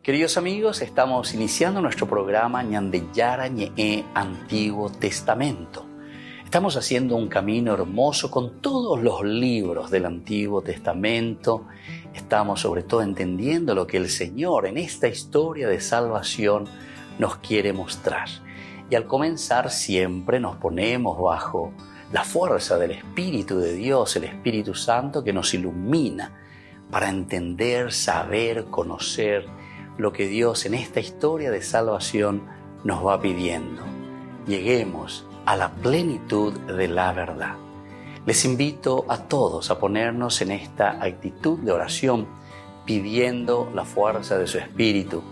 Queridos amigos, estamos iniciando nuestro programa Ñandeyara Ñe'e Antiguo Testamento. Estamos haciendo un camino hermoso con todos los libros del Antiguo Testamento. Estamos sobre todo entendiendo lo que el Señor en esta historia de salvación nos quiere mostrar. Y al comenzar siempre nos ponemos bajo la fuerza del Espíritu de Dios, el Espíritu Santo que nos ilumina para entender, saber, conocer lo que Dios en esta historia de salvación nos va pidiendo. Lleguemos a la plenitud de la verdad. Les invito a todos a ponernos en esta actitud de oración, pidiendo la fuerza de su Espíritu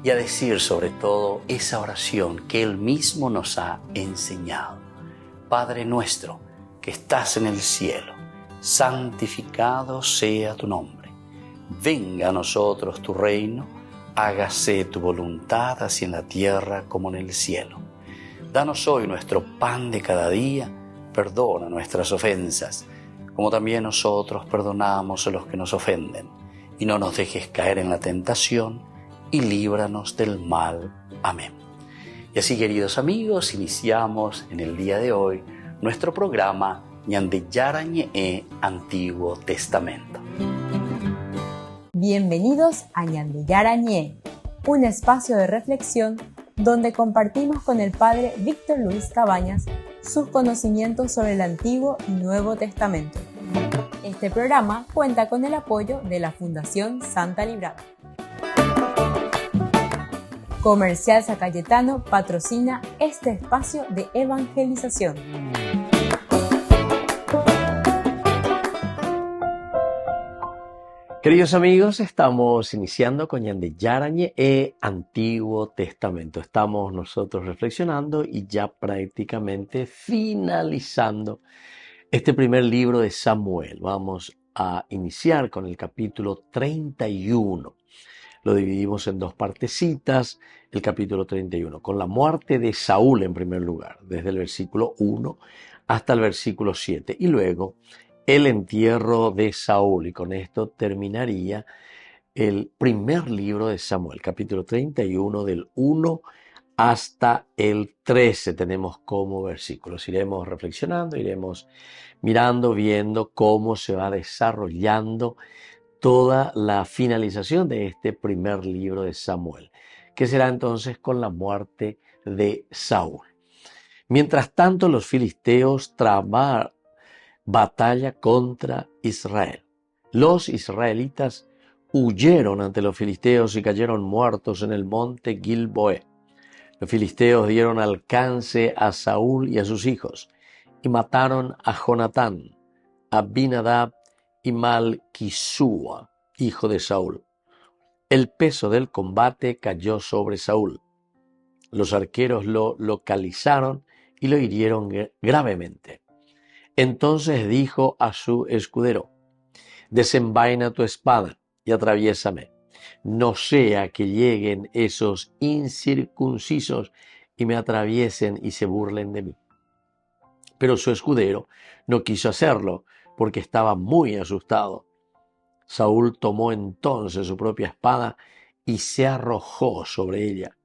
y a decir sobre todo esa oración que Él mismo nos ha enseñado. Padre nuestro que estás en el cielo, santificado sea tu nombre. Venga a nosotros tu reino, hágase tu voluntad así en la tierra como en el cielo. Danos hoy nuestro pan de cada día, perdona nuestras ofensas, como también nosotros perdonamos a los que nos ofenden. Y no nos dejes caer en la tentación, y líbranos del mal. Amén. Y así, queridos amigos, iniciamos en el día de hoy nuestro programa Ñandeyara Ñe'e Antiguo Testamento. Bienvenidos a Ñandeyara Ñe'e, un espacio de reflexión donde compartimos con el Padre Víctor Luis Cabañas sus conocimientos sobre el Antiguo y Nuevo Testamento. Este programa cuenta con el apoyo de la Fundación Santa Librada. Comercial San Cayetano patrocina este espacio de evangelización. Queridos amigos, estamos iniciando con Ñandeyara Ñe'e Antiguo Testamento. Estamos nosotros reflexionando y ya prácticamente finalizando este primer libro de Samuel. Vamos a iniciar con el capítulo 31. Lo dividimos en dos partecitas, el capítulo 31, con la muerte de Saúl en primer lugar, desde el versículo 1 hasta el versículo 7, y luego el entierro de Saúl, y con esto terminaría el primer libro de Samuel, capítulo 31, del 1 hasta el 13, tenemos como versículos. Iremos reflexionando, iremos mirando, viendo cómo se va desarrollando toda la finalización de este primer libro de Samuel, que será entonces con la muerte de Saúl. Mientras tanto, los filisteos trabaron batalla contra Israel. Los israelitas huyeron ante los filisteos y cayeron muertos en el monte Gilboé. Los filisteos dieron alcance a Saúl y a sus hijos y mataron a Jonatán, a Abinadab y Malquisúa, hijo de Saúl. El peso del combate cayó sobre Saúl. Los arqueros lo localizaron y lo hirieron gravemente. Entonces dijo a su escudero: desenvaina tu espada y atraviésame, no sea que lleguen esos incircuncisos y me atraviesen y se burlen de mí. Pero su escudero no quiso hacerlo porque estaba muy asustado. Saúl tomó entonces su propia espada y se arrojó sobre ella.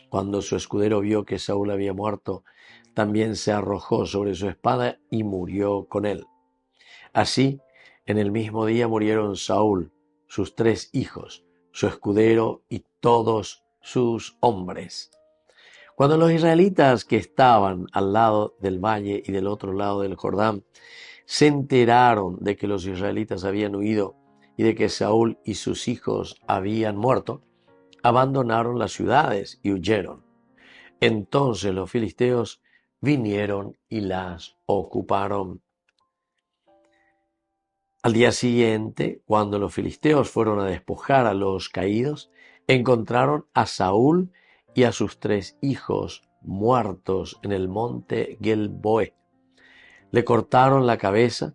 Cuando su escudero vio que Saúl había muerto, también se arrojó sobre su espada y murió con él. Así, en el mismo día murieron Saúl, sus 3 hijos, su escudero y todos sus hombres. Cuando los israelitas que estaban al lado del valle y del otro lado del Jordán se enteraron de que los israelitas habían huido y de que Saúl y sus hijos habían muerto, abandonaron las ciudades y huyeron. Entonces los filisteos vinieron y las ocuparon. Al día siguiente, cuando los filisteos fueron a despojar a los caídos, encontraron a Saúl y a sus 3 hijos muertos en el monte Gilboé. Le cortaron la cabeza,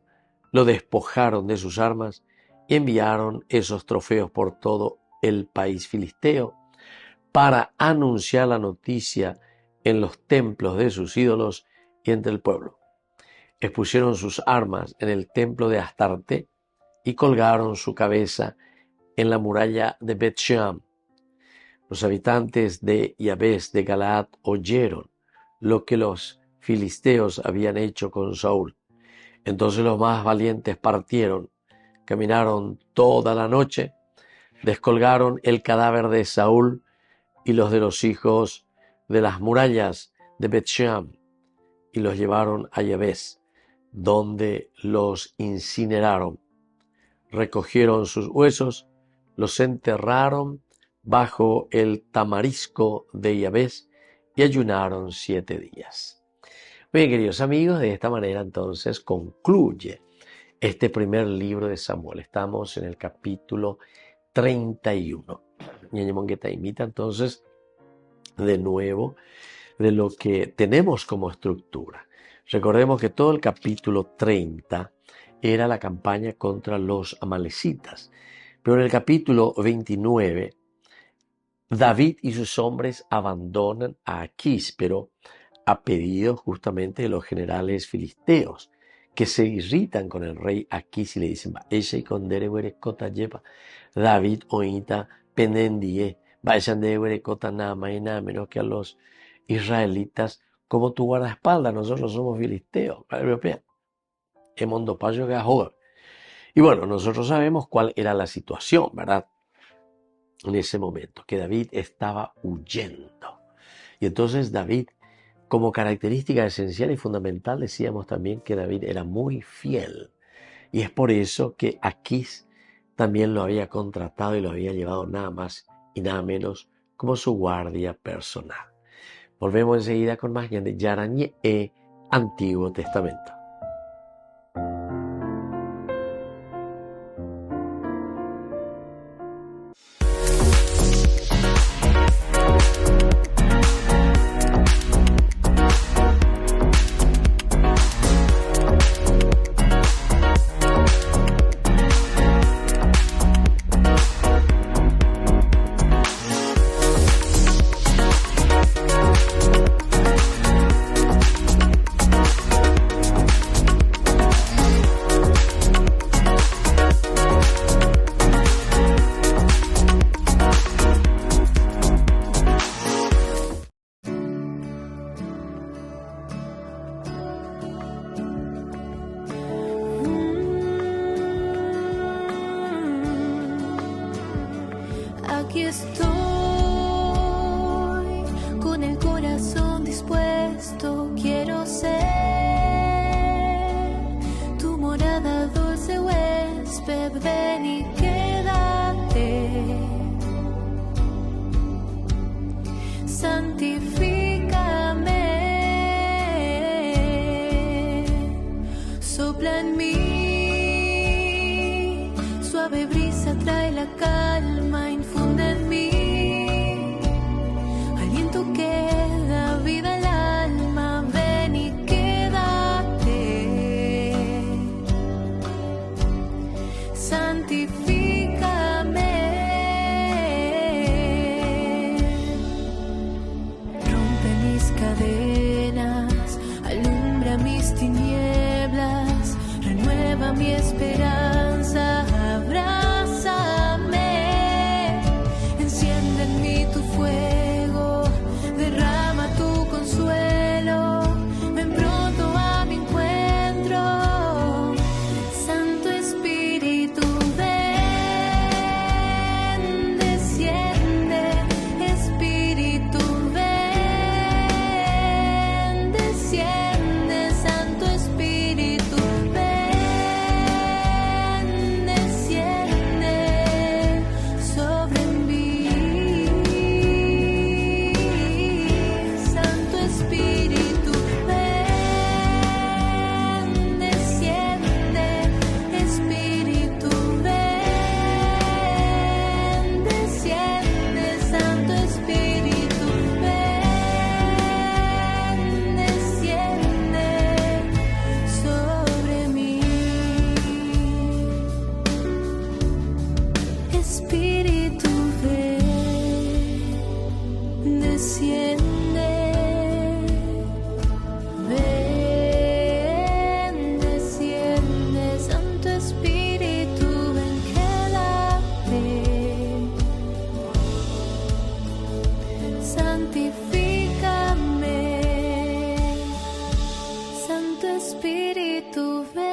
lo despojaron de sus armas y enviaron esos trofeos por todo el país filisteo para anunciar la noticia en los templos de sus ídolos y entre el pueblo. Expusieron sus armas en el templo de Astarte y colgaron su cabeza en la muralla de Bet-Shean. Los habitantes de Yabes de Galaad oyeron lo que los filisteos habían hecho con Saúl. Entonces los más valientes partieron, caminaron toda la noche, descolgaron el cadáver de Saúl y los de los hijos de las murallas de Bet-Shean y los llevaron a Yabes, donde los incineraron. Recogieron sus huesos, los enterraron bajo el tamarisco de Yabes y ayunaron 7 días. Bien, queridos amigos, de esta manera entonces concluye este primer libro de Samuel. Estamos en el capítulo 31. Ñaña Mongueta imita entonces de nuevo de lo que tenemos como estructura. Recordemos que todo el capítulo 30 era la campaña contra los amalecitas, pero en el capítulo 29 David y sus hombres abandonan a Aquís, pero a pedido justamente de los generales filisteos, que se irritan con el rey Aquís y le dicen: David oíta penendie, vayan de nada más y nada menos que a los israelitas como tu guardaespaldas, nosotros somos filisteos, y bueno, nosotros sabemos cuál era la situación, ¿verdad? En ese momento, que David estaba huyendo. Y entonces David, como característica esencial y fundamental, decíamos también que David era muy fiel. Y es por eso que Aquís también lo había contratado y lo había llevado nada más y nada menos como su guardia personal. Volvemos enseguida con más de Yarañé Antiguo Testamento. Aquí estoy, con el corazón dispuesto, quiero ser tu morada, dulce huésped, ven y quédate. Santifícame, sopla en mí, suave brisa trae la calma, infunde en mí aliento que da vida al alma, ven y quédate. Santifícame, rompe mis cadenas, alumbra mis tinieblas, renueva mi esperanza, abrázame. santifícame. Santo Espíritu, ven,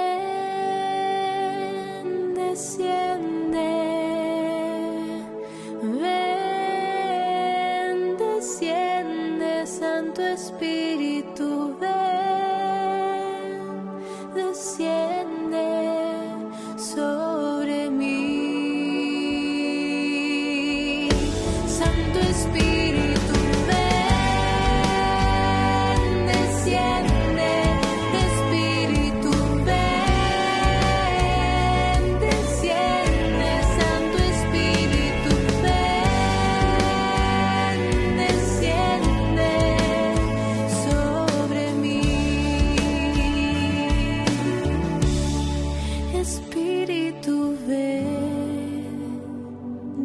desciende. Ven, desciende, Santo Espíritu, ven, desciende sobre mí. Santo Espíritu, ven, desciende. Espíritu, ven, desciende. Santo Espíritu, ven, desciende sobre mí. Espíritu, ven,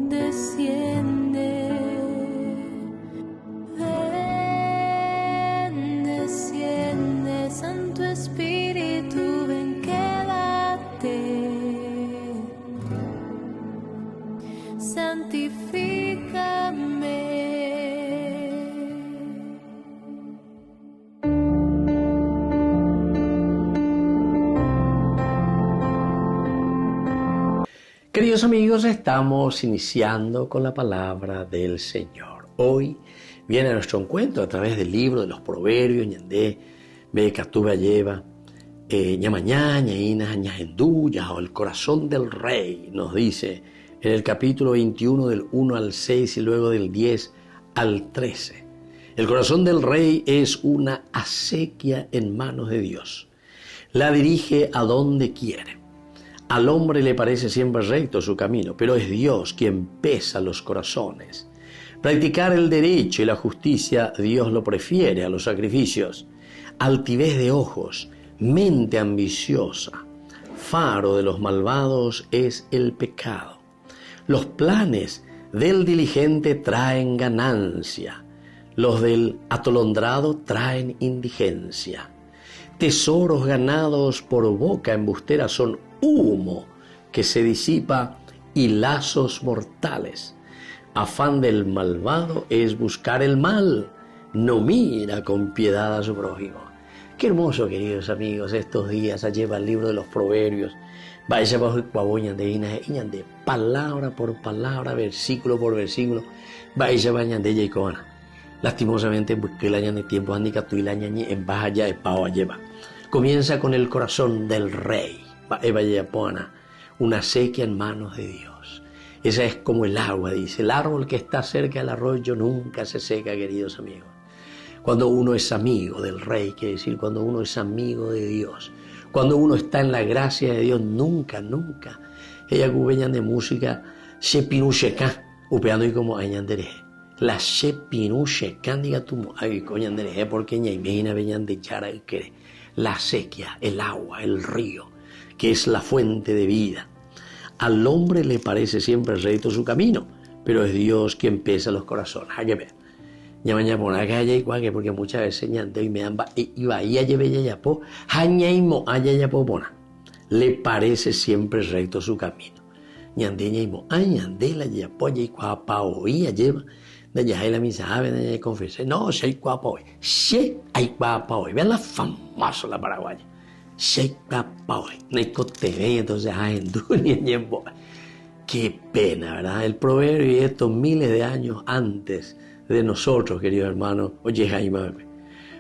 desciende. Ven, desciende. Santo Espíritu, ven, quédate. Santifícame. Queridos amigos, estamos iniciando con la palabra del Señor. Hoy viene a nuestro encuentro a través del libro de los Proverbios, ñandé, Becatuba lleva, ñamañá, ñaína, ñajendú, o el corazón del rey, nos dice en el capítulo 21 del 1 al 6 y luego del 10 al 13. El corazón del rey es una acequia en manos de Dios. La dirige a donde quiere. Al hombre le parece siempre recto su camino, pero es Dios quien pesa los corazones. Practicar el derecho y la justicia, Dios lo prefiere a los sacrificios. Altivez de ojos, mente ambiciosa, faro de los malvados es el pecado. Los planes del diligente traen ganancia, los del atolondrado traen indigencia. Tesoros ganados por boca embustera son humo que se disipa y lazos mortales. Afán del malvado es buscar el mal, no mira con piedad a su prójimo. Qué hermoso, queridos amigos, estos días lleva el libro de los Proverbios. Vaya bajo el cuaboña de palabra por palabra, versículo por versículo. Vaya bañan de Yecona. Lastimosamente, porque el año de tiempo anda y el año en baja ya de pao lleva. Comienza con el corazón del rey. Una sequía en manos de Dios. Esa es como el agua, dice. El árbol que está cerca del arroyo nunca se seca, queridos amigos. Cuando uno es amigo del rey, quiere decir, cuando uno es amigo de Dios, cuando uno está en la gracia de Dios, nunca. Ella cubeñan de música, shepinusheka, upeando y como añandere. La shepinusheka, diga tu ay, coñandere, porque ñaimena veñan de chara y quiere. La sequía, el agua, el río, que es la fuente de vida. Al hombre le parece siempre recto su camino, pero es Dios quien pesa los corazones. Hay que ver. Ya mañana por acá hay igual porque muchas veces ñande y me amba y va y lleve ya po, hañaimo ya po pona. Le parece siempre recto su camino. Ñande ñaimo, ñande la ya po ya pa oía lleva. De ya la misa ave de confesar. No, sei guapo. Se hay guapo. Vean la famosa la paraguaya. Sei guapo. Neko TV entonces en dunia ñembo. Qué pena, ¿verdad? El proverbio y estos miles de años antes de nosotros, queridos hermanos. Oye, Jaime,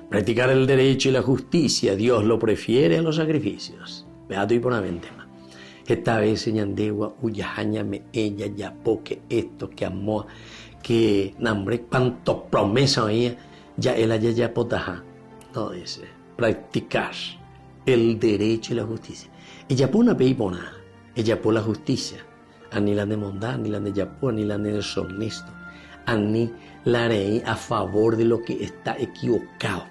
practicar el derecho y la justicia, Dios lo prefiere a los sacrificios. Vea tú y ponamente más. Esta vez en Yandegua, uyajañame ella ya porque esto que amó, que nombre cuánto promesa oía, ya él allá ya potaja. No dice, practicar el derecho y la justicia. Ella pone una peipona, ella pone la justicia. Ani la de mondá, ni la de yapó, ni la de deshonesto. Ani la haré a favor de lo que está equivocado.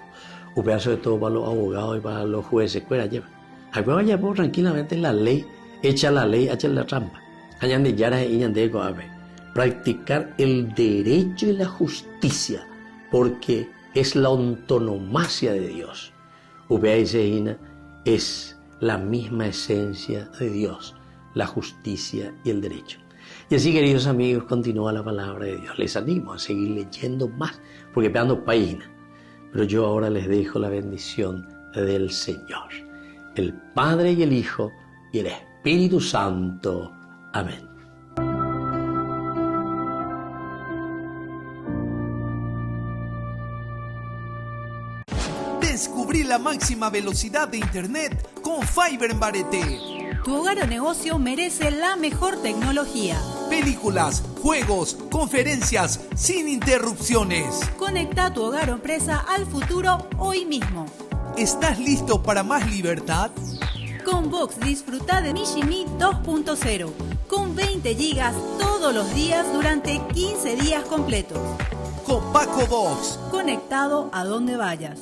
Un pedazo de todo para los abogados y para los jueces. Cuera lleva. Algo vaya por tranquilamente la ley, echa la ley, echa la trampa. Allá de yara y de coabe. Practicar el derecho y la justicia, porque es la antonomasia de Dios. Upea y Seina es la misma esencia de Dios, la justicia y el derecho. Y así, queridos amigos, continúa la palabra de Dios. Les animo a seguir leyendo más, porque pegando páginas. Pero yo ahora les dejo la bendición del Señor, el Padre y el Hijo y el Espíritu Santo. Amén. Descubrí la máxima velocidad de Internet con Fiber en Barete. Tu hogar o negocio merece la mejor tecnología. Películas, juegos, conferencias, sin interrupciones. Conecta tu hogar o empresa al futuro hoy mismo. ¿Estás listo para más libertad? Con Vox disfruta de Mijimi 2.0 con 20 gigas todos los días durante 15 días completos. Con Paco Vox. Conectado a donde vayas.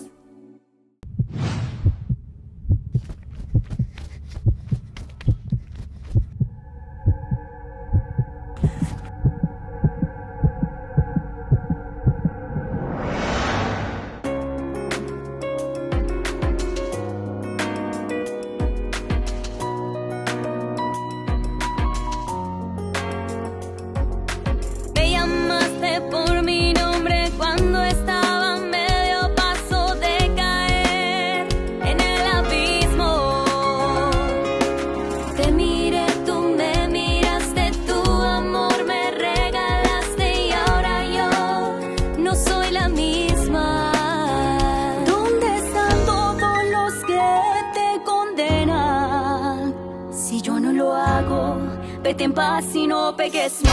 Vete en paz y no peques más.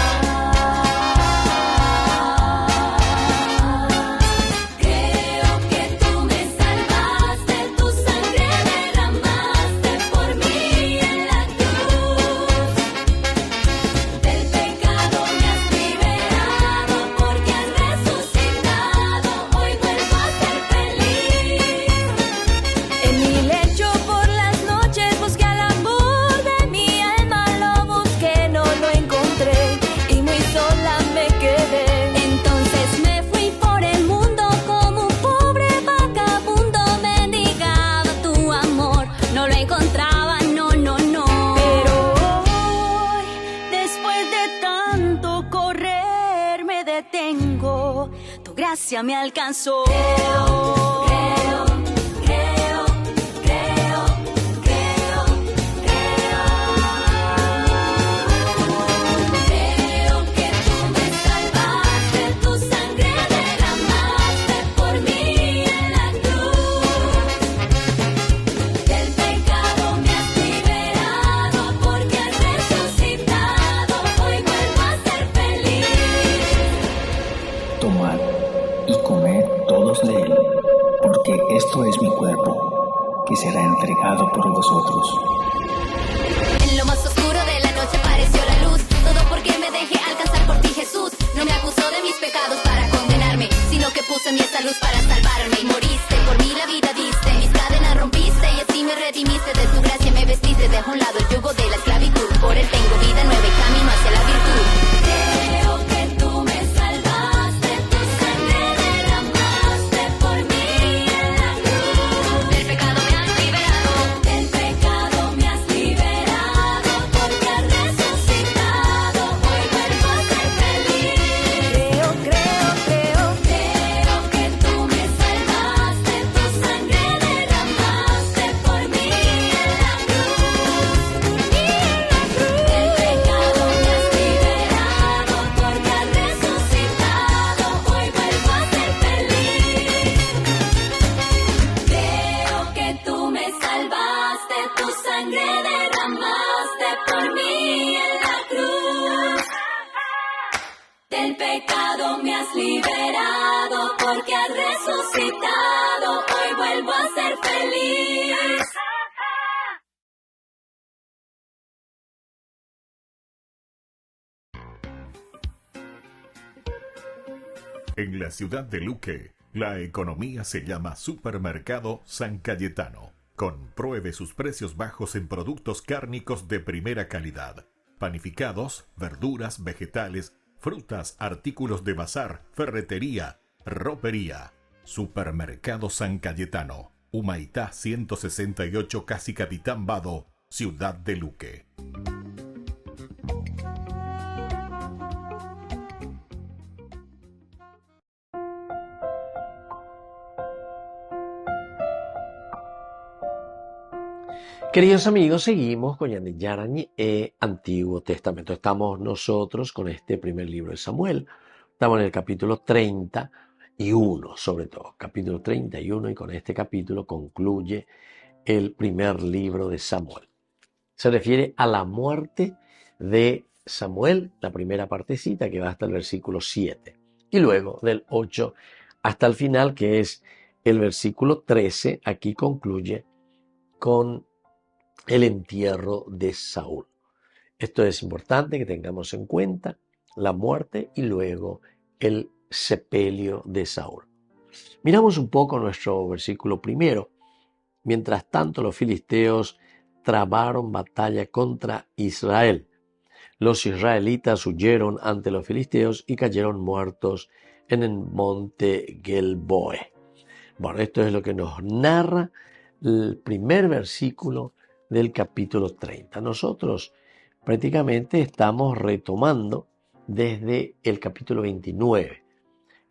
Creo que tú me salvaste, tu sangre derramaste por mí en la cruz. Del pecado me has liberado porque has resucitado. Hoy vuelvo a ser feliz. En mi lecho por las noches busqué al amor de mi alma, lo busqué, no lo encontré y muy sola me quedé. Entonces me fui por el mundo como un pobre vagabundo, mendigaba tu amor, no lo encontraba, no, no, no. Pero hoy, después de tanto correr, me detengo, tu gracia me alcanzó. Creo, creo, creo, creo, creo, creo. Creo que tú me salvaste, tu sangre derramaste por mí en la cruz. Del pecado me has liberado porque has resucitado. Hoy vuelvo a ser feliz. Tomad y comed todos de él, porque esto es mi cuerpo, que será entregado por vosotros. En lo más oscuro de la noche apareció la luz. Todo porque me dejé alcanzar por ti, Jesús. No me acusó de mis pecados para condenarme, sino que puso en mí esa luz para salvarme. Y moriste, por mí la vida diste, mis cadenas rompiste y así me redimiste. De tu gracia me vestiste, dejo a un lado el yugo de la esclavitud. Por él tengo vida nueva y camino hacia la virtud. Creo que tú me salvaste, tu sangre derramaste por mí en la cruz. Del pecado me has liberado, del pecado me has liberado porque has resucitado. Hoy vuelvo a ser feliz. Creo, creo, creo, creo que tú me salvaste, tu sangre derramaste por mí en la cruz. Del pecado me has liberado porque has resucitado. Hoy vuelvo a ser feliz. Creo que tú me salvaste, tu sangre derramaste por mí en la cruz. Del pecado me has liberado porque has resucitado. Hoy vuelvo a ser feliz. En la ciudad de Luque, la economía se llama Supermercado San Cayetano. Compruebe sus precios bajos en productos cárnicos de primera calidad. Panificados, verduras, vegetales, frutas, artículos de bazar, ferretería, ropería. Supermercado San Cayetano. Humaitá 168, Casi Capitán Vado, ciudad de Luque. Queridos amigos, seguimos con Ñande Yarañe Antiguo Testamento. Estamos nosotros con este primer libro de Samuel. Estamos en el capítulo 31, sobre todo, capítulo 31, y con este capítulo concluye el primer libro de Samuel. Se refiere a la muerte de Samuel, la primera partecita que va hasta el versículo 7, y luego del 8 hasta el final, que es el versículo 13, aquí concluye con el entierro de Saúl. Esto es importante que tengamos en cuenta, la muerte y luego el sepelio de Saúl. Miramos un poco nuestro versículo primero. Mientras tanto, los filisteos trabaron batalla contra Israel. Los israelitas huyeron ante los filisteos y cayeron muertos en el monte Gelboe. Bueno, esto es lo que nos narra el primer versículo del capítulo 30. Nosotros prácticamente estamos retomando desde el capítulo 29.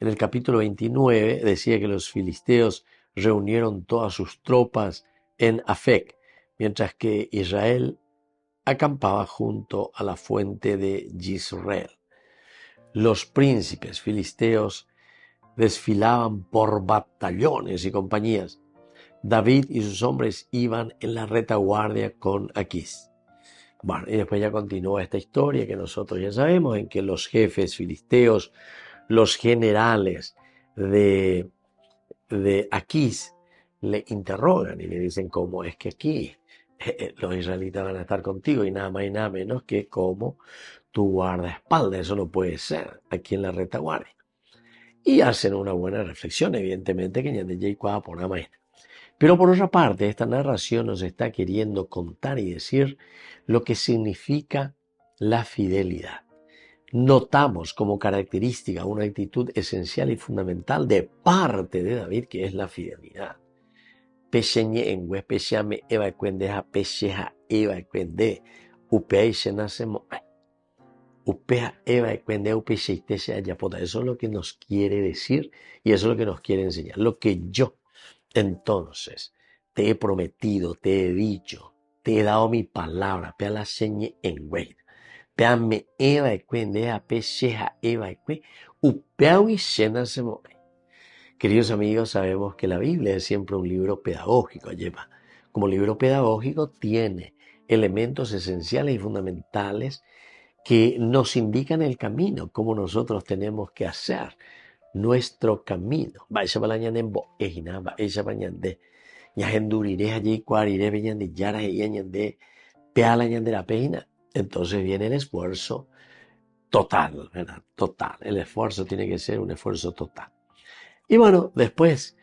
En el capítulo 29 decía que los filisteos reunieron todas sus tropas en Afec, mientras que Israel acampaba junto a la fuente de Jezreel. Los príncipes filisteos desfilaban por batallones y compañías. David y sus hombres iban en la retaguardia con Aquís. Bueno, y después ya continúa esta historia que nosotros ya sabemos, en que los jefes filisteos, los generales de Aquís, le interrogan y le dicen cómo es que aquí los israelitas van a estar contigo y nada más y nada menos que como tu guardaespaldas. Eso no puede ser aquí en la retaguardia. Y hacen una buena reflexión, evidentemente, que Ñande Yeicuá por nada más. Pero por otra parte, esta narración nos está queriendo contar y decir lo que significa la fidelidad. Notamos como característica una actitud esencial y fundamental de parte de David, que es la fidelidad. Pesheñe en huespechame eva cuendeja pesheja eva cuende upea se nacemos upea eva cuende upechite se ayapota. Eso es lo que nos quiere decir y eso es lo que nos quiere enseñar. Lo que yo entonces te he prometido, te he dicho, te he dado mi palabra, pea la señe en güey. Pea me eva cuendeja pesheja eva cue upea se nacemos. Queridos amigos, sabemos que la Biblia es siempre un libro pedagógico. Como libro pedagógico tiene elementos esenciales y fundamentales que nos indican el camino, cómo nosotros tenemos que hacer nuestro camino. Entonces viene el esfuerzo total, ¿verdad? Total. El esfuerzo tiene que ser un esfuerzo total. Y bueno, después,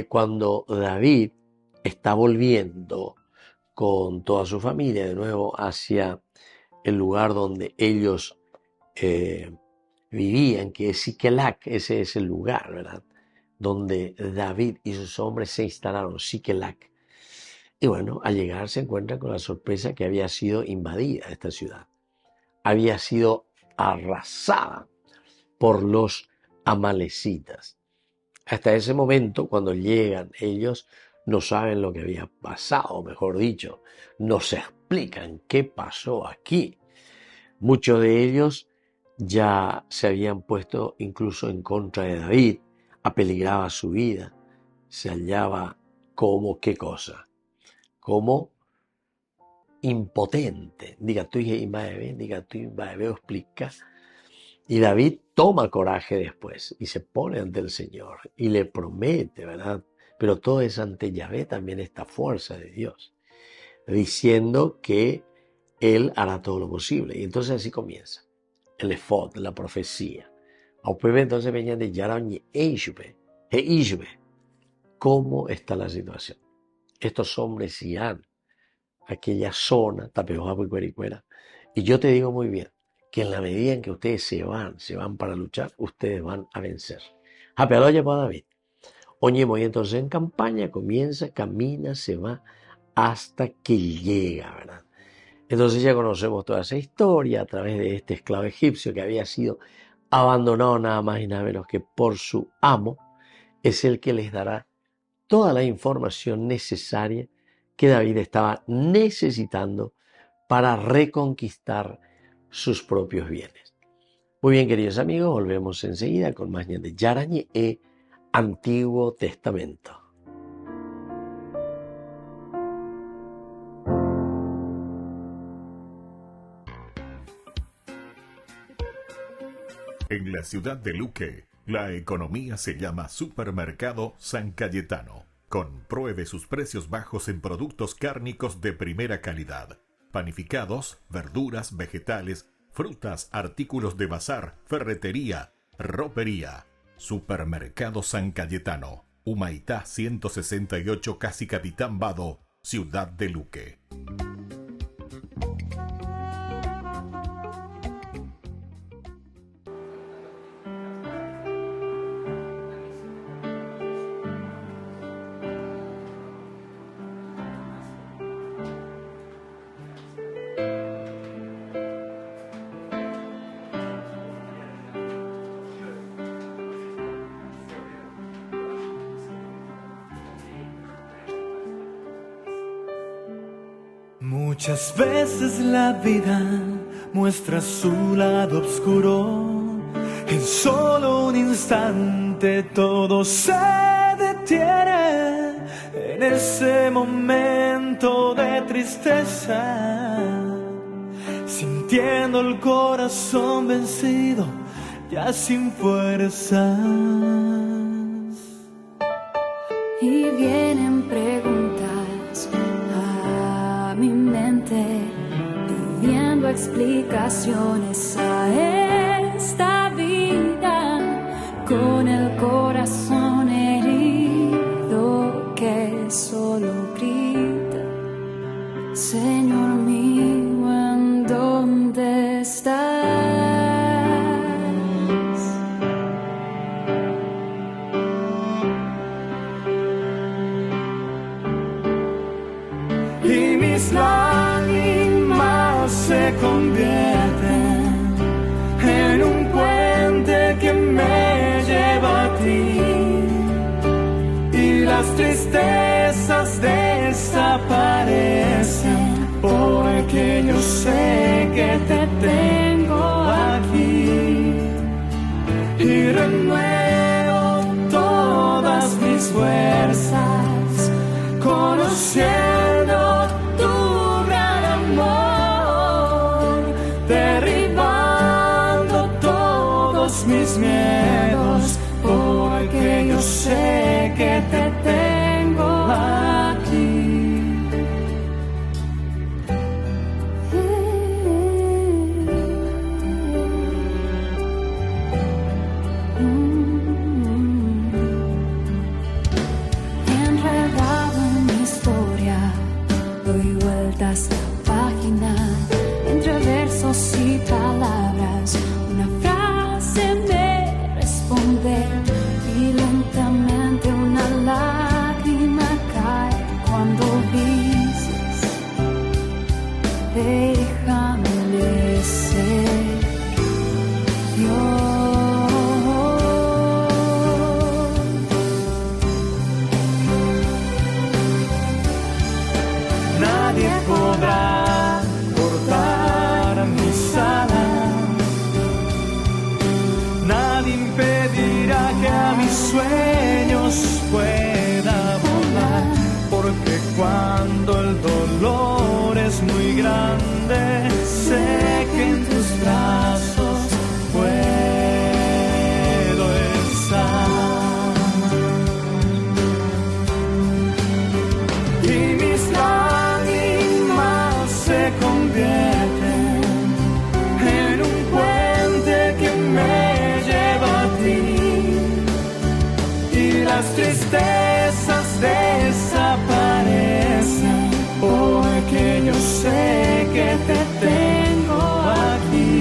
cuando David está volviendo con toda su familia de nuevo hacia el lugar donde ellos vivían, que es Siquelac, ese es el lugar, ¿verdad? Donde David y sus hombres se instalaron, Siquelac. Y bueno, al llegar se encuentran con la sorpresa que había sido invadida esta ciudad. Había sido arrasada por los amalecitas. Hasta ese momento, cuando llegan ellos, no saben lo que había pasado, mejor dicho, no se explican qué pasó aquí. Muchos de ellos ya se habían puesto incluso en contra de David, apeligraba su vida, se hallaba como qué cosa, como impotente. Diga tú explica. Y David toma coraje después y se pone ante el Señor y le promete, ¿verdad? Pero todo es ante Yahvé, también esta fuerza de Dios, diciendo que Él hará todo lo posible. Y entonces así comienza el efod, la profecía. Entonces venían de Yarañe ¿cómo está la situación? Estos hombres irán a aquella zona, Tapejoapo y Cuericuera. Y yo te digo muy bien, que en la medida en que ustedes se van para luchar, ustedes van a vencer. Japealoya para David. Oñemo, y entonces en campaña comienza, camina, se va hasta que llega, ¿verdad? Entonces ya conocemos toda esa historia a través de este esclavo egipcio que había sido abandonado nada más y nada menos que por su amo, es el que les dará toda la información necesaria que David estaba necesitando para reconquistar sus propios bienes. Muy bien, queridos amigos, volvemos enseguida con más Ñan de Yarañe e Antiguo Testamento. En la ciudad de Luque, la economía se llama Supermercado San Cayetano. Compruebe sus precios bajos en productos cárnicos de primera calidad. Panificados, verduras, vegetales, frutas, artículos de bazar, ferretería, ropería. Supermercado San Cayetano, Humaitá 168, Casi Capitán Vado, ciudad de Luque. Muchas veces la vida muestra su lado oscuro. En solo un instante todo se detiene. En ese momento de tristeza, sintiendo el corazón vencido, ya sin fuerzas. Y vienen preguntas a mi mente, pidiendo explicaciones a esta vida, con el corazón herido que solo grita: Señor mío, ¿en dónde estás? Y mis lágrimas se convierten en un puente que me lleva a ti, y las tristezas desaparecen, porque yo sé que te tengo aquí, y renuevo todas mis fuerzas, conociendo tu gran amor, derribando todos mis miedos, porque yo sé que te tengo aquí. Enredado en mi historia, doy vueltas la página, entre versos y palabras, una frase me responde, y lentamente una lágrima cae cuando dices: déjame ser Dios. Nadie podrá cortar mis alas, nadie impedirá que a mis sueños pueda volar, porque cuando el dolor es muy grande, sé que en tus brazos puedo estar. Y mis lágrimas se convierten en un puente que me lleva a ti, y las tristezas desaparecen, porque yo sé que te tengo aquí,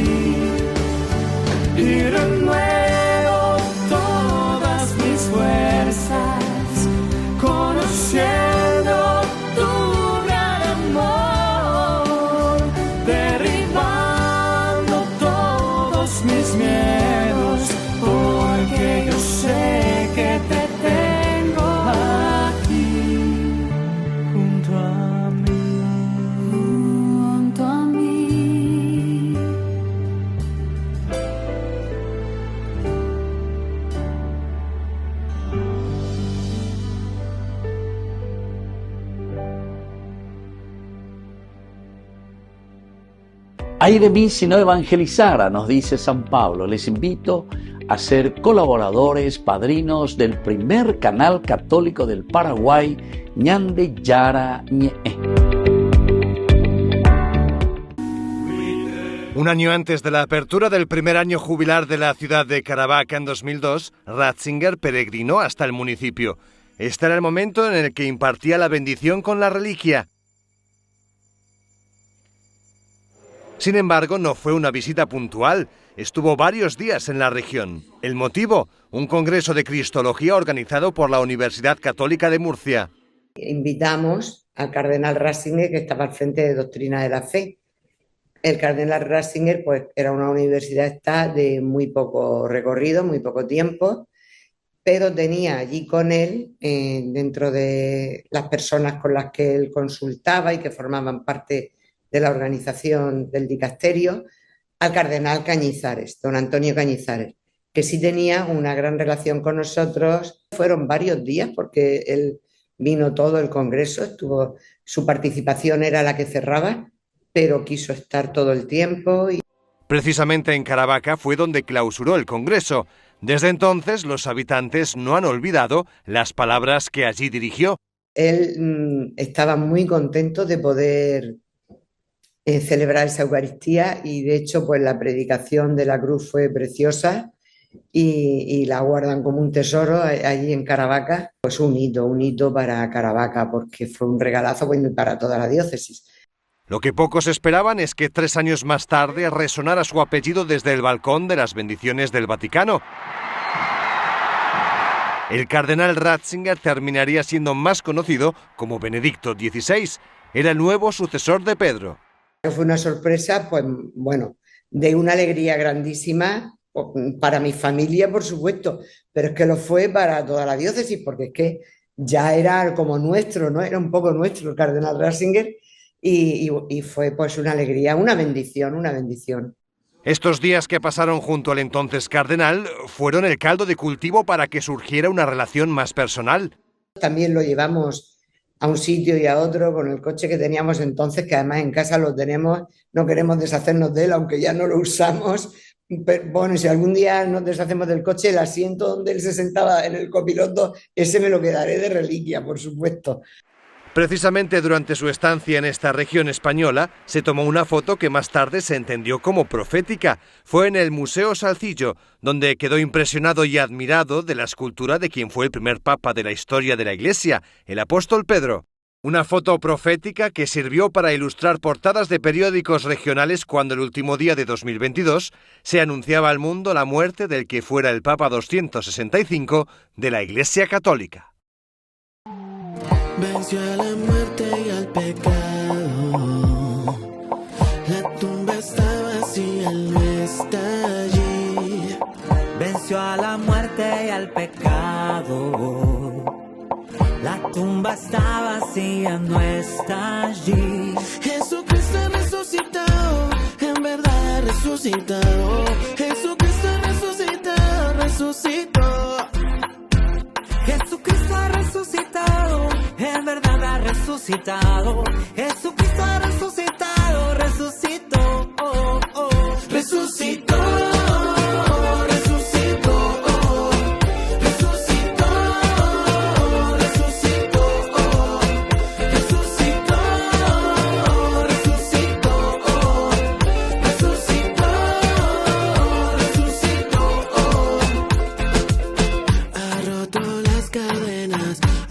y renuevo todas mis fuerzas, conociendo tu gran amor, derribando todos mis miedos, porque yo sé que te tengo Ay de mí si no evangelizara, nos dice San Pablo. Les invito a ser colaboradores, padrinos del primer canal católico del Paraguay, Ñande Yara Ñe. Un año antes de la apertura del primer año jubilar de la ciudad de Caravaca en 2002, Ratzinger peregrinó hasta el municipio. Este era el momento en el que impartía la bendición con la reliquia. Sin embargo, no fue una visita puntual. Estuvo varios días en la región. El motivo, un congreso de Cristología organizado por la Universidad Católica de Murcia. Invitamos al cardenal Ratzinger, que estaba al frente de Doctrina de la Fe. El cardenal Ratzinger pues, era una universidad de muy poco recorrido, muy poco tiempo, pero tenía allí con él, dentro de las personas con las que él consultaba y que formaban parte de la organización del dicasterio, al cardenal Cañizares, don Antonio Cañizares, que sí tenía una gran relación con nosotros. Fueron varios días porque él vino todo el congreso, su participación era la que cerraba, pero quiso estar todo el tiempo. Precisamente en Caravaca fue donde clausuró el congreso. Desde entonces los habitantes no han olvidado las palabras que allí dirigió. Él estaba muy contento de poder celebrar esa Eucaristía y de hecho pues la predicación de la cruz fue preciosa y la guardan como un tesoro allí en Caravaca. Pues un hito para Caravaca porque fue un regalazo para toda la diócesis. Lo que pocos esperaban es que 3 años más tarde resonara su apellido desde el balcón de las bendiciones del Vaticano. El cardenal Ratzinger terminaría siendo más conocido como Benedicto XVI. Era el nuevo sucesor de Pedro. Fue una sorpresa, pues bueno, de una alegría grandísima para mi familia, por supuesto, pero es que lo fue para toda la diócesis, porque es que ya era como nuestro, ¿no? Era un poco nuestro el cardenal Ratzinger y fue pues una alegría, una bendición. Estos días que pasaron junto al entonces cardenal fueron el caldo de cultivo para que surgiera una relación más personal. También lo llevamos a un sitio y a otro con el coche que teníamos entonces, que además en casa lo tenemos, no queremos deshacernos de él, aunque ya no lo usamos. Pero, bueno, si algún día nos deshacemos del coche, el asiento donde él se sentaba en el copiloto, ese me lo quedaré de reliquia, por supuesto. Precisamente durante su estancia en esta región española, se tomó una foto que más tarde se entendió como profética. Fue en el Museo Salcillo, donde quedó impresionado y admirado de la escultura de quien fue el primer papa de la historia de la Iglesia, el apóstol Pedro. Una foto profética que sirvió para ilustrar portadas de periódicos regionales cuando el último día de 2022 se anunciaba al mundo la muerte del que fuera el Papa 265 de la Iglesia Católica. Venció a la muerte y al pecado. La tumba está vacía, él no está allí. Venció a la muerte y al pecado. La tumba está vacía, no está allí. Jesucristo ha resucitado, en verdad ha resucitado. Jesucristo ha resucitado, resucitó. Jesucristo ha resucitado, en verdad ha resucitado. Jesucristo ha resucitado, resucitó, oh, oh. Resucitó.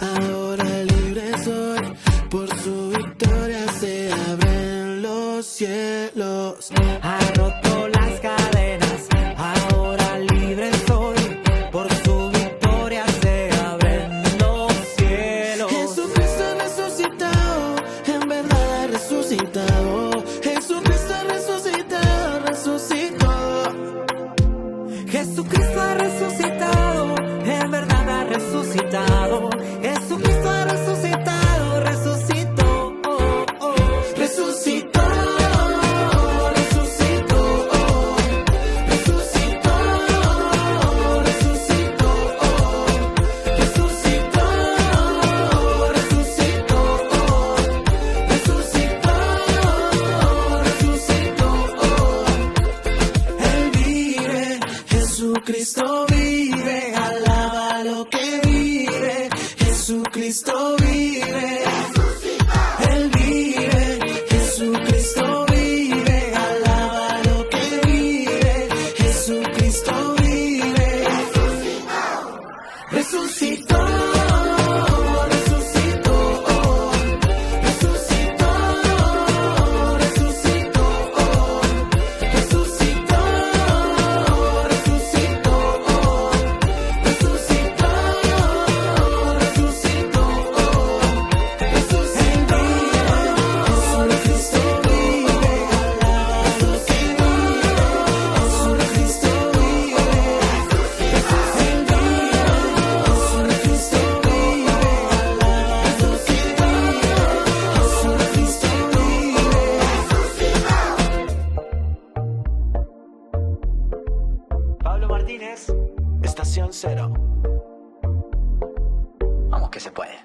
Ahora libre soy, por su victoria se abren resucitó. Pablo Martínez, Estación Cero. Vamos que se puede.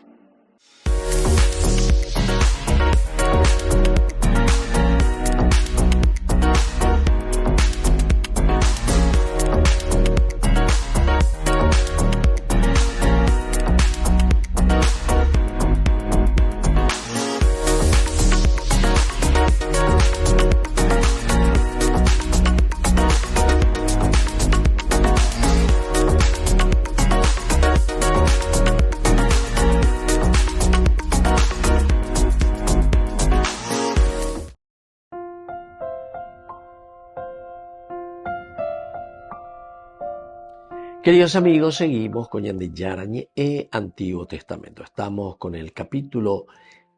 Queridos amigos, seguimos con Yandeyarañe e Antiguo Testamento. Estamos con el capítulo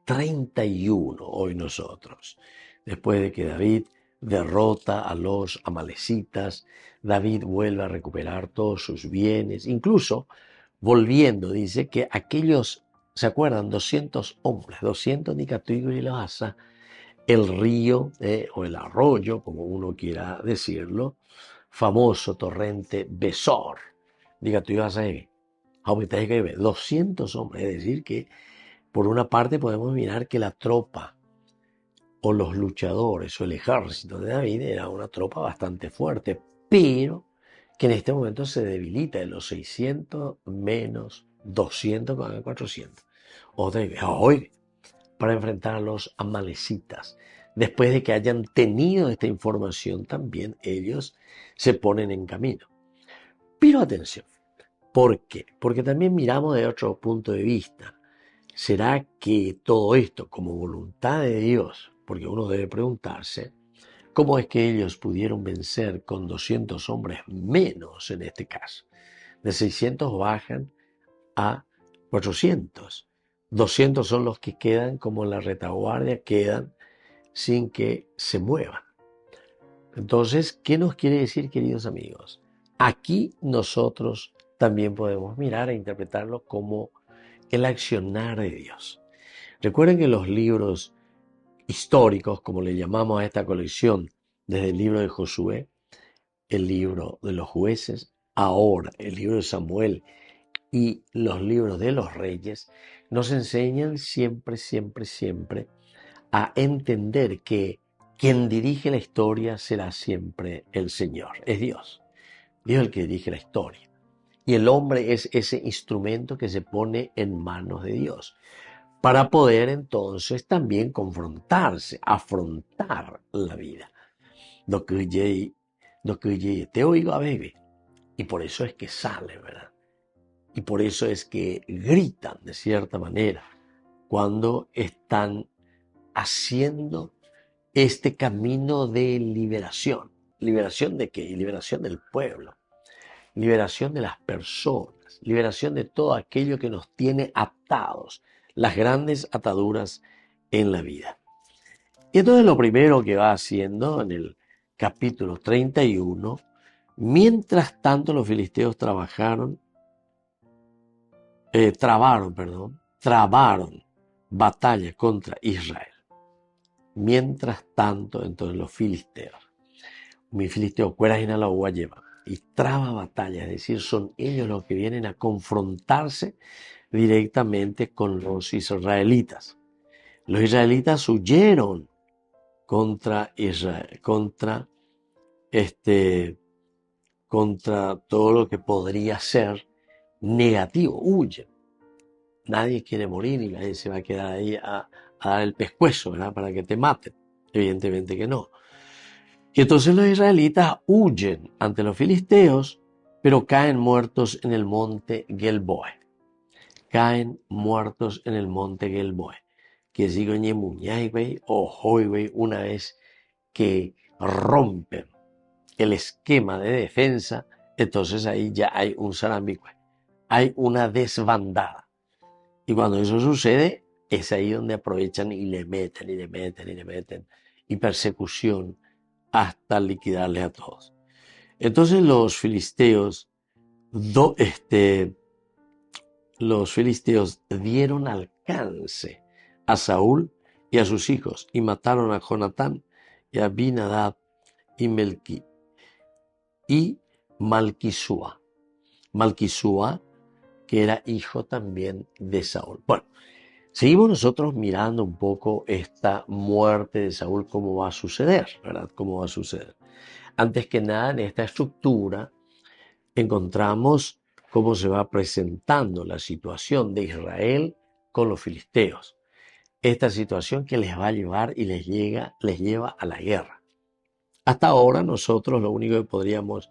31 hoy nosotros. Después de que David derrota a los amalecitas, David vuelve a recuperar todos sus bienes, incluso volviendo, dice que aquellos, ¿se acuerdan? 200 hombres, 200 Nicatuigos y Loasa, el río o el arroyo, como uno quiera decirlo, famoso torrente Besor. Diga, tú ibas a ver, 200 hombres, es decir que por una parte podemos mirar que la tropa o los luchadores o el ejército de David era una tropa bastante fuerte, pero que en este momento se debilita de los 600 menos 200 con 400. Hoy, para enfrentar a los amalecitas. Después de que hayan tenido esta información, también ellos se ponen en camino. Pero atención, ¿por qué? Porque también miramos de otro punto de vista. ¿Será que todo esto, como voluntad de Dios, porque uno debe preguntarse, cómo es que ellos pudieron vencer con 200 hombres menos en este caso? De 600 bajan a 400. 200 son los que quedan como en la retaguardia, quedan sin que se muevan. Entonces, ¿qué nos quiere decir, queridos amigos? Aquí nosotros también podemos mirar e interpretarlo como el accionar de Dios. Recuerden que los libros históricos, como le llamamos a esta colección, desde el libro de Josué, el libro de los jueces, ahora el libro de Samuel y los libros de los reyes, nos enseñan siempre a entender que quien dirige la historia será siempre el Señor, es Dios. Dios es el que dirige la historia. Y el hombre es ese instrumento que se pone en manos de Dios para poder entonces también confrontarse, afrontar la vida. Te oigo a bebé. Y por eso es que sale, ¿verdad? Y por eso es que gritan de cierta manera cuando están haciendo este camino de liberación. ¿Liberación de qué? Liberación del pueblo, liberación de las personas, liberación de todo aquello que nos tiene atados, las grandes ataduras en la vida. Y entonces lo primero que va haciendo en el capítulo 31, mientras tanto los filisteos trabaron batalla contra Israel. Mientras tanto, entonces los filisteos, mi filisteo, cueras en la ugua lleva, y traba batalla, es decir, son ellos los que vienen a confrontarse directamente con los israelitas. Los israelitas huyeron contra Israel, contra todo lo que podría ser negativo, huyen. Nadie quiere morir y nadie se va a quedar ahí a dar el pescuezo, ¿verdad? Para que te maten. Evidentemente que no. Y entonces los israelitas huyen ante los filisteos pero caen muertos en el monte Gelboe. Caen muertos en el monte Gelboe. Que digo ñemuñaibey o hoibey una vez que rompen el esquema de defensa, entonces ahí ya hay un sarambique, hay una desbandada. Y cuando eso sucede, es ahí donde aprovechan y le meten, y le meten, y le meten, y persecución hasta liquidarles a todos. Entonces los filisteos dieron alcance a Saúl y a sus hijos, y mataron a Jonatán y a Abinadab y Malquisúa. Malquisúa, que era hijo también de Saúl. Bueno, seguimos nosotros mirando un poco esta muerte de Saúl, cómo va a suceder, ¿verdad? Cómo va a suceder. Antes que nada, en esta estructura encontramos cómo se va presentando la situación de Israel con los filisteos. Esta situación que les va a llevar y les lleva a la guerra. Hasta ahora nosotros lo único que podríamos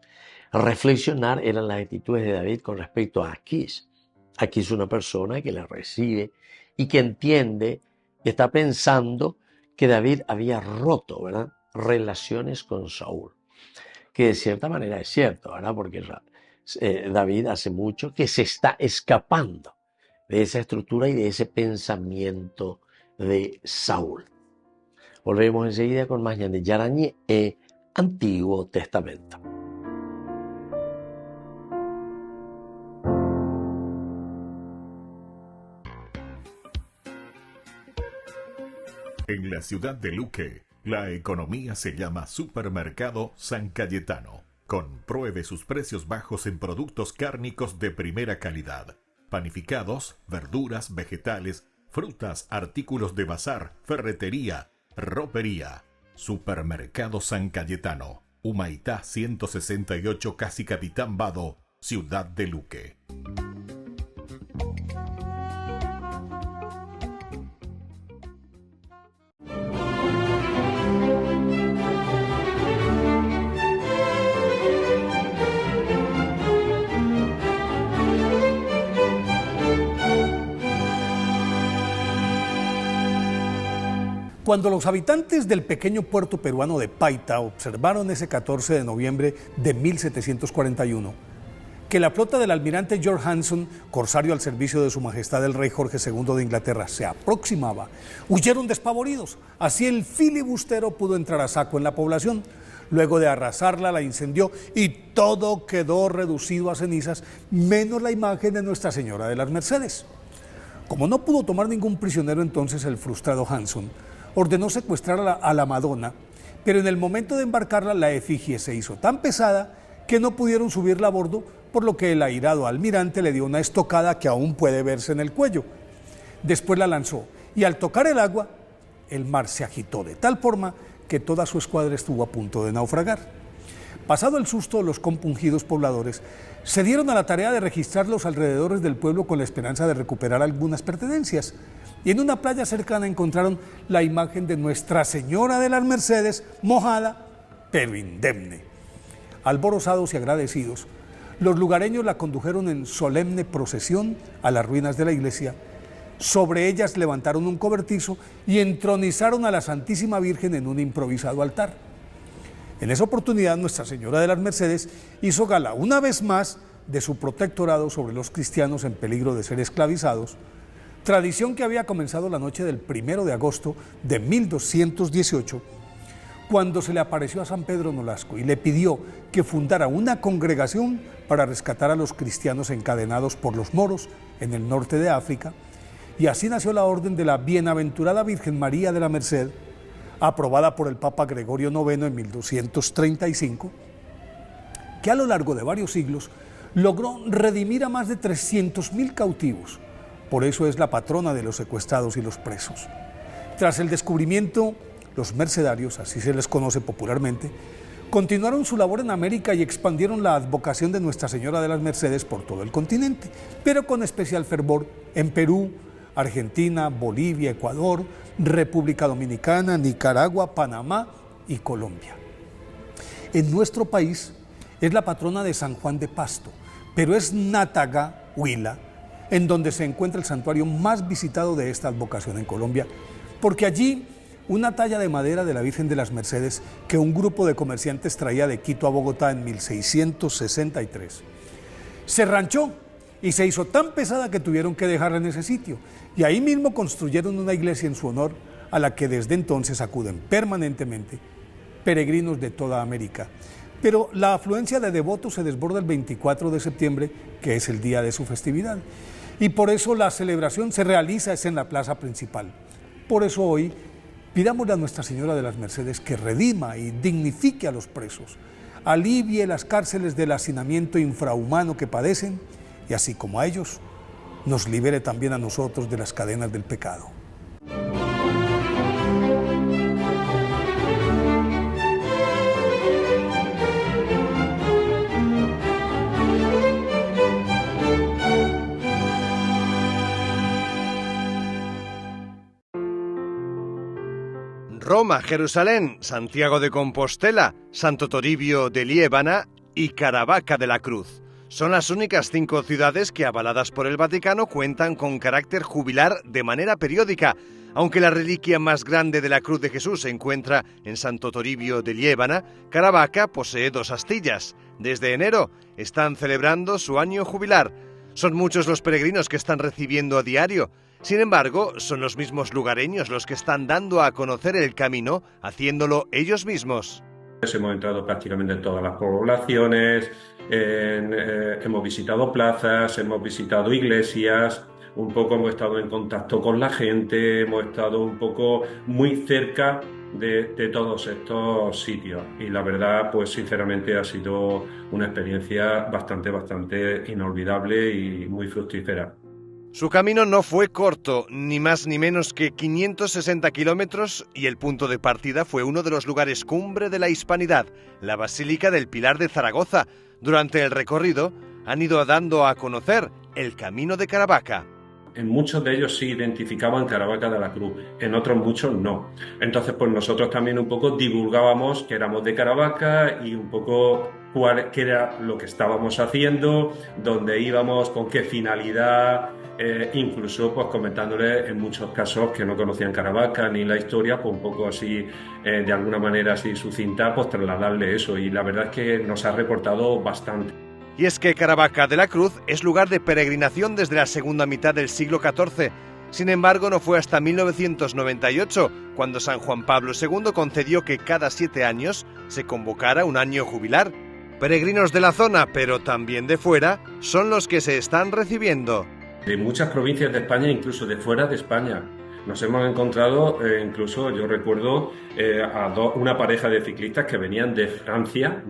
reflexionar eran las actitudes de David con respecto a Aquís. Aquís es una persona que le recibe y que entiende, está pensando que David había roto, ¿verdad?, relaciones con Saúl. Que de cierta manera es cierto, ¿verdad?, porque David hace mucho que se está escapando de esa estructura y de ese pensamiento de Saúl. Volvemos enseguida con más de Yarañé e Antiguo Testamento. En la ciudad de Luque, la economía se llama Supermercado San Cayetano. Compruebe sus precios bajos en productos cárnicos de primera calidad. Panificados, verduras, vegetales, frutas, artículos de bazar, ferretería, ropería. Supermercado San Cayetano, Humaitá 168, Casi Capitán Vado, ciudad de Luque. Cuando los habitantes del pequeño puerto peruano de Paita observaron ese 14 de noviembre de 1741 que la flota del almirante George Hanson, corsario al servicio de su majestad el rey Jorge II de Inglaterra, se aproximaba, huyeron despavoridos. Así el filibustero pudo entrar a saco en la población. Luego de arrasarla, la incendió y todo quedó reducido a cenizas, menos la imagen de Nuestra Señora de las Mercedes. Como no pudo tomar ningún prisionero entonces, el frustrado Hanson ordenó secuestrar a la Madonna, pero en el momento de embarcarla la efigie se hizo tan pesada que no pudieron subirla a bordo, por lo que el airado almirante le dio una estocada que aún puede verse en el cuello. Después la lanzó y al tocar el agua, el mar se agitó de tal forma que toda su escuadra estuvo a punto de naufragar. Pasado el susto, los compungidos pobladores se dieron a la tarea de registrar los alrededores del pueblo con la esperanza de recuperar algunas pertenencias. Y en una playa cercana encontraron la imagen de Nuestra Señora de las Mercedes, mojada, pero indemne. Alborozados y agradecidos, los lugareños la condujeron en solemne procesión a las ruinas de la iglesia. Sobre ellas levantaron un cobertizo y entronizaron a la Santísima Virgen en un improvisado altar. En esa oportunidad, Nuestra Señora de las Mercedes hizo gala una vez más de su protectorado sobre los cristianos en peligro de ser esclavizados, tradición que había comenzado la noche del 1 de agosto de 1218, cuando se le apareció a San Pedro Nolasco y le pidió que fundara una congregación para rescatar a los cristianos encadenados por los moros en el norte de África, y así nació la Orden de la Bienaventurada Virgen María de la Merced, aprobada por el Papa Gregorio IX en 1235, que a lo largo de varios siglos logró redimir a más de 300.000 cautivos. Por eso es la patrona de los secuestrados y los presos. Tras el descubrimiento, los mercedarios, así se les conoce popularmente, continuaron su labor en América y expandieron la advocación de Nuestra Señora de las Mercedes por todo el continente, pero con especial fervor en Perú, Argentina, Bolivia, Ecuador, República Dominicana, Nicaragua, Panamá y Colombia. En nuestro país, es la patrona de San Juan de Pasto, pero es Nátaga, Huila, en donde se encuentra el santuario más visitado de esta advocación en Colombia, porque allí una talla de madera de la Virgen de las Mercedes que un grupo de comerciantes traía de Quito a Bogotá en 1663. Se ranchó y se hizo tan pesada que tuvieron que dejarla en ese sitio, y ahí mismo construyeron una iglesia en su honor a la que desde entonces acuden permanentemente peregrinos de toda América. Pero la afluencia de devotos se desborda el 24 de septiembre, que es el día de su festividad, y por eso la celebración se realiza en la plaza principal. Por eso hoy pidámosle a Nuestra Señora de las Mercedes que redima y dignifique a los presos, alivie las cárceles del hacinamiento infrahumano que padecen, y así como a ellos, nos libere también a nosotros de las cadenas del pecado. Roma, Jerusalén, Santiago de Compostela, Santo Toribio de Liébana y Caravaca de la Cruz. Son las únicas 5 ciudades que, avaladas por el Vaticano, cuentan con carácter jubilar de manera periódica. Aunque la reliquia más grande de la Cruz de Jesús se encuentra en Santo Toribio de Liébana, Caravaca posee 2 astillas. Desde enero están celebrando su año jubilar. Son muchos los peregrinos que están recibiendo a diario. Sin embargo, son los mismos lugareños los que están dando a conocer el camino, haciéndolo ellos mismos. Hemos entrado prácticamente en todas las poblaciones, hemos visitado plazas, hemos visitado iglesias, un poco hemos estado en contacto con la gente, hemos estado un poco muy cerca de todos estos sitios, y la verdad, pues sinceramente ha sido una experiencia bastante inolvidable y muy fructífera. Su camino no fue corto, ni más ni menos que 560 kilómetros, y el punto de partida fue uno de los lugares cumbre de la hispanidad, la Basílica del Pilar de Zaragoza. Durante el recorrido han ido dando a conocer el camino de Caravaca. En muchos de ellos sí identificaban Caravaca de la Cruz, en otros muchos no. Entonces, pues nosotros también un poco divulgábamos que éramos de Caravaca y un poco qué era lo que estábamos haciendo, dónde íbamos, con qué finalidad, incluso pues comentándoles en muchos casos que no conocían Caravaca ni la historia, pues un poco así, de alguna manera así sucinta, pues trasladarle eso, y la verdad es que nos ha reportado bastante. Y es que Caravaca de la Cruz es lugar de peregrinación desde la segunda mitad del siglo XIV. Sin embargo, no fue hasta 1998 cuando San Juan Pablo II concedió que cada 7 años se convocara un año jubilar. Peregrinos de la zona, pero también de fuera, son los que se están recibiendo. De muchas provincias de España, incluso de fuera de España. Nos hemos encontrado, incluso yo recuerdo una pareja de ciclistas que venían de Francia,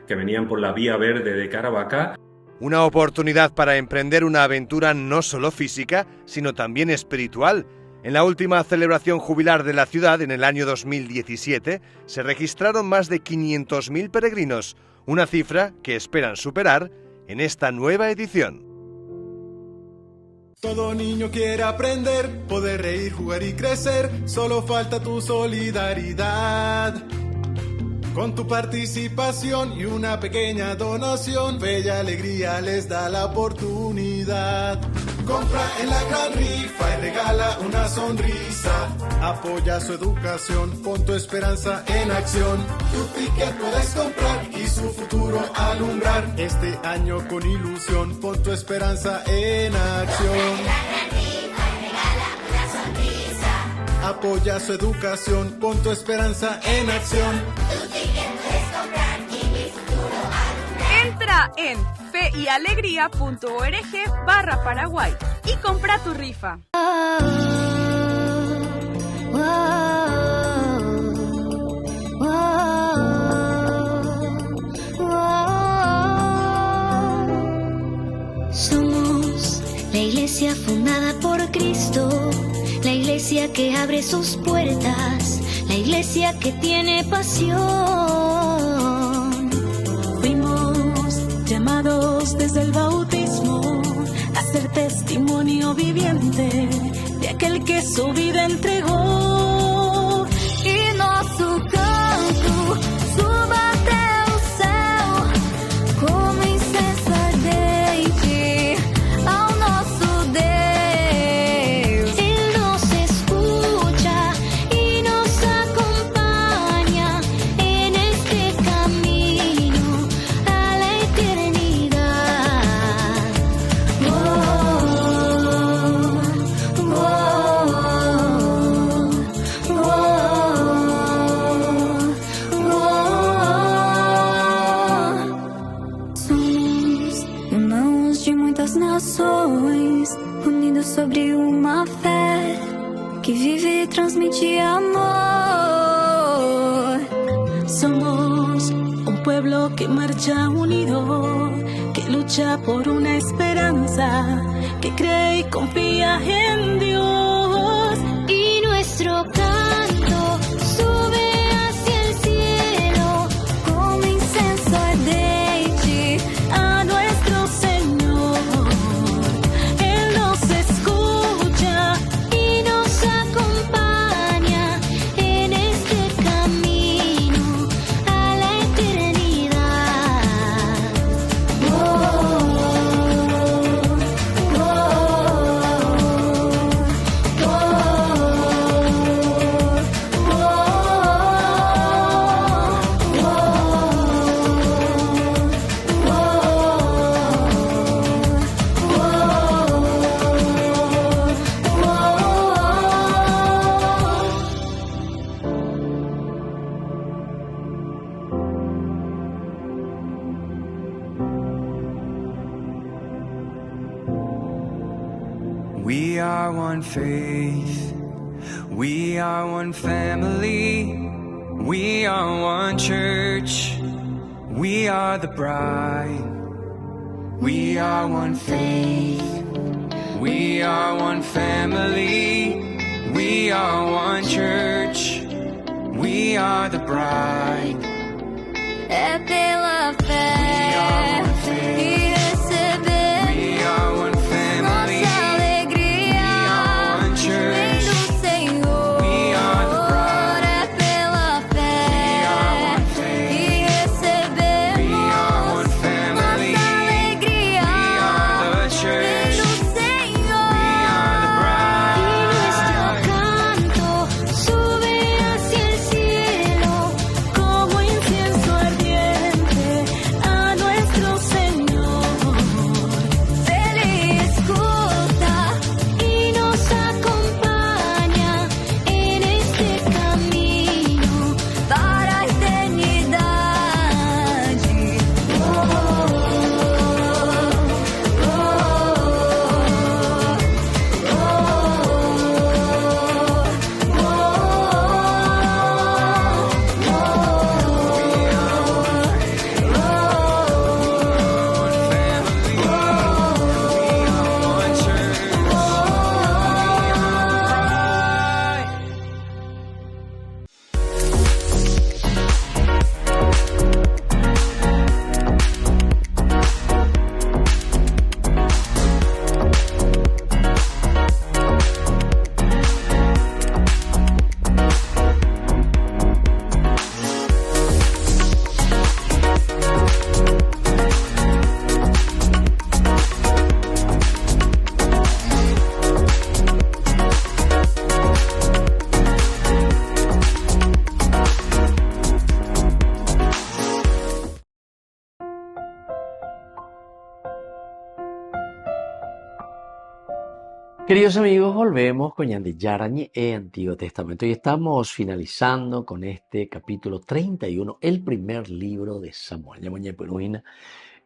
que venían por la Vía Verde de Caravaca. Una oportunidad para emprender una aventura no solo física, sino también espiritual. En la última celebración jubilar de la ciudad, en el año 2017, se registraron más de 500.000 peregrinos, una cifra que esperan superar en esta nueva edición. Todo niño quiere aprender, poder reír, jugar y crecer, solo falta tu solidaridad. Con tu participación y una pequeña donación, Fe y Alegría les da la oportunidad. Compra en la gran rifa y regala una sonrisa. Apoya su educación, pon tu esperanza en acción. Tu ticket puedes comprar y su futuro alumbrar. Este año con ilusión, pon tu esperanza en acción. Apoya su educación, pon tu esperanza en acción. Entra en feyAlegría.org/Paraguay y compra tu rifa. Somos la iglesia fundada por Cristo, la iglesia que abre sus puertas, la iglesia que tiene pasión. Fuimos llamados desde el bautismo a ser testimonio viviente de aquel que su vida entregó. E nosso canto suba até o céu, das nações, unidos sobre uma fé que vive e transmite amor. Somos un pueblo que marcha unido, que lucha por una esperanza, que cree y confía en Dios. Y nuestro canto sube hacia el cielo como incenso ardente a nuestro Señor. Él nos escucha y nos acompaña en este camino a la eternidad. We are one faith, we are one family, we are one church, we are the bride. We are one faith, we are one family, we are one church, we are the bride. É pela fé que recebemos nossa alegria vem do Senhor. É pela fé que recebemos nossa alegria vem do Senhor. Y nuestro canto sube hacia el cielo como incienso ardiente a nuestro Señor. Él escuta y nos acompaña en este camino para a eternidade. Queridos amigos, volvemos con Ñande Yarañe e Antiguo Testamento y estamos finalizando con este capítulo 31, el primer libro de Samuel.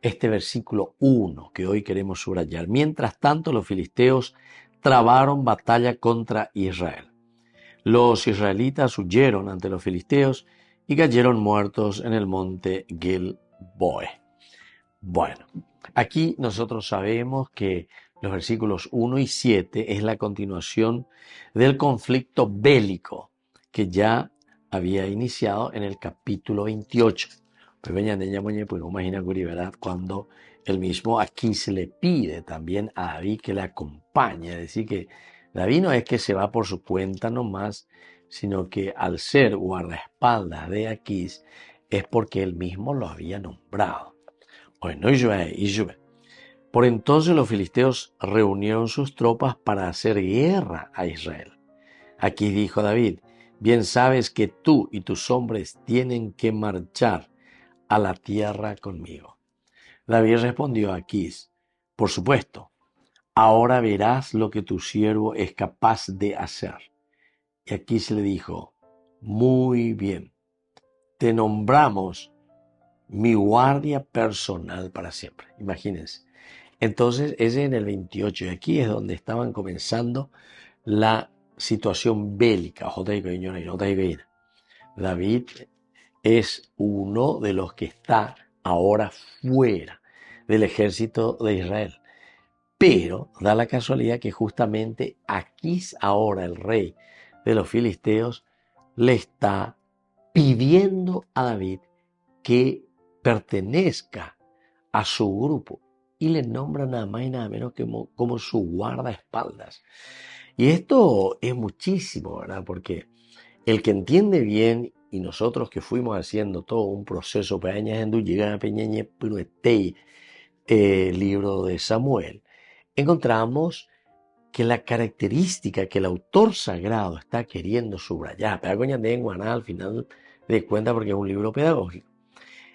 Este versículo 1 que hoy queremos subrayar. Mientras tanto, los filisteos trabaron batalla contra Israel. Los israelitas huyeron ante los filisteos y cayeron muertos en el monte Gilboe. Bueno, aquí nosotros sabemos que los versículos 1 y 7 es la continuación del conflicto bélico que ya había iniciado en el capítulo 28. Pues imagina ¿verdad? Cuando el mismo aquí se le pide también a David que le acompañe. Es decir, que David no es que se va por su cuenta nomás, sino que al ser guardaespaldas de Aquís es porque él mismo lo había nombrado. Por entonces los filisteos reunieron sus tropas para hacer guerra a Israel. Aquí dijo David: bien sabes que tú y tus hombres tienen que marchar a la tierra conmigo. David respondió a Aquís: por supuesto, ahora verás lo que tu siervo es capaz de hacer. Y Aquís le dijo: muy bien, te nombramos mi guardia personal para siempre. Imagínense. Entonces, ese en el 28, y aquí es donde estaban comenzando la situación bélica. David es uno de los que está ahora fuera del ejército de Israel. Pero da la casualidad que justamente Aquís, ahora el rey de los filisteos, le está pidiendo a David que pertenezca a su grupo y le nombra nada más y nada menos que como su guardaespaldas. Y esto es muchísimo, ¿verdad? Porque el que entiende bien, y nosotros que fuimos haciendo todo un proceso, libro de Samuel, encontramos que la característica que el autor sagrado está queriendo subrayar, al final de cuentas porque es un libro pedagógico,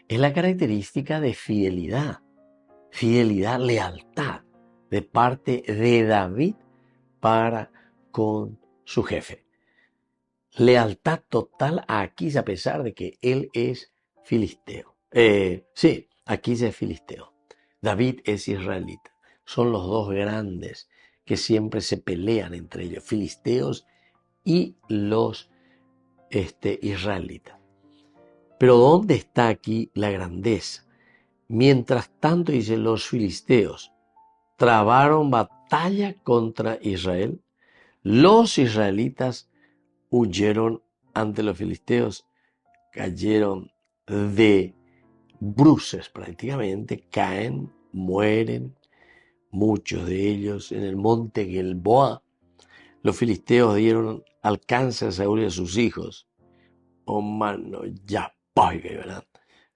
es la característica de fidelidad, lealtad de parte de David para con su jefe. Lealtad total a Aquís a pesar de que él es filisteo. Aquís es filisteo. David es israelita. Son los dos grandes que siempre se pelean entre ellos, filisteos y los israelitas. Pero ¿dónde está aquí la grandeza? Mientras tanto, dice, los filisteos trabaron batalla contra Israel. Los israelitas huyeron ante los filisteos, cayeron de bruces prácticamente, caen, mueren, muchos de ellos en el monte Gilboa. Los filisteos dieron alcance a Saúl y a sus hijos.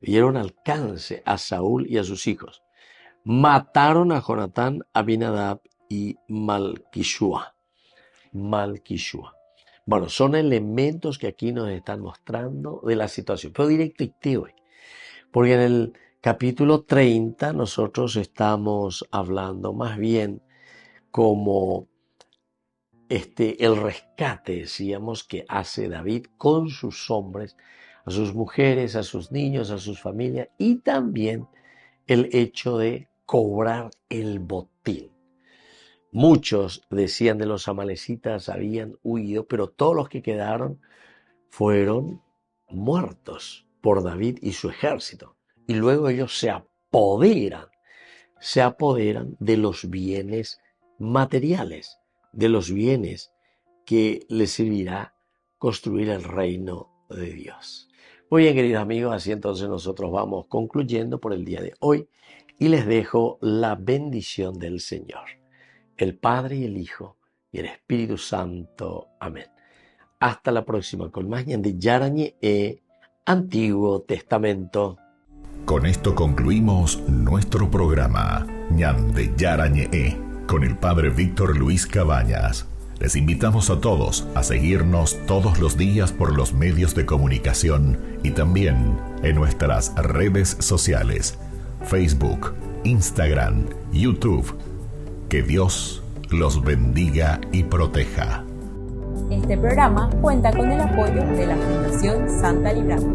Dieron alcance a Saúl y a sus hijos. Mataron a Jonatán, Abinadab y Malquishua. Bueno, son elementos que aquí nos están mostrando de la situación. Pero directo y te voy. Porque en el capítulo 30 nosotros estamos hablando más bien como el rescate, decíamos, que hace David con sus hombres, a sus mujeres, a sus niños, a sus familias, y también el hecho de cobrar el botín. Muchos decían de los amalecitas habían huido, pero todos los que quedaron fueron muertos por David y su ejército. Y luego ellos se apoderan de los bienes materiales, de los bienes que les servirá construir el reino de Dios. Muy bien, queridos amigos, así entonces nosotros vamos concluyendo por el día de hoy y les dejo la bendición del Señor, el Padre y el Hijo y el Espíritu Santo. Amén. Hasta la próxima con más de Yarañe Antiguo Testamento. Con esto concluimos nuestro programa Ñande Yarañe con el Padre Víctor Luis Cabañas. Les invitamos a todos a seguirnos todos los días por los medios de comunicación y también en nuestras redes sociales, Facebook, Instagram, YouTube. Que Dios los bendiga y proteja. Este programa cuenta con el apoyo de la Fundación Santa Librada.